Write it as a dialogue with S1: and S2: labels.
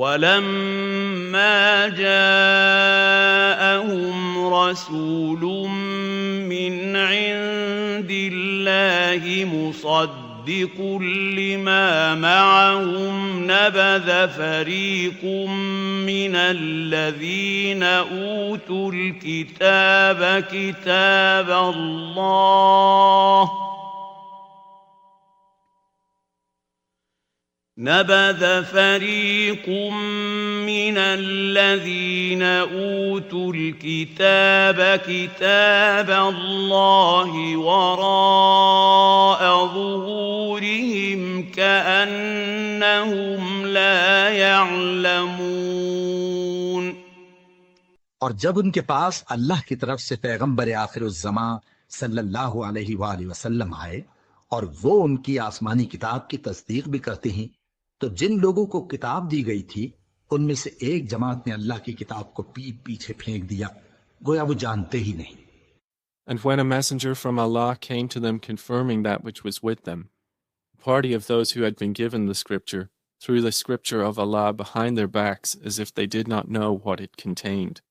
S1: ولما جاءهم رسول من عند الله مصدق لما معهم نبذ فريق من الذين أوتوا الكتاب كتاب الله نبذ فريق من الذين أوتوا الكتاب كتاب الله وراء ظهورهم كأنهم لا يعلمون
S2: और जब उनके पास अल्लाह की तरफ से पैगंबर आखिरुज़्ज़मा सल्लल्लाहु अलैहि वसल्लम आए और वो उनकी आसमानी किताब की तस्दीक भी करते हैं, तो जिन लोगों को किताब दी गई थी उनमें से एक जमात ने अल्लाह की किताब को पीठ पीछे फेंक दिया, गोया वो जानते ही नहीं।
S3: And when a messenger from Allah came to them confirming that which was with them, a party of those who had been given the scripture threw the scripture of Allah behind their backs as if they did not know what it contained.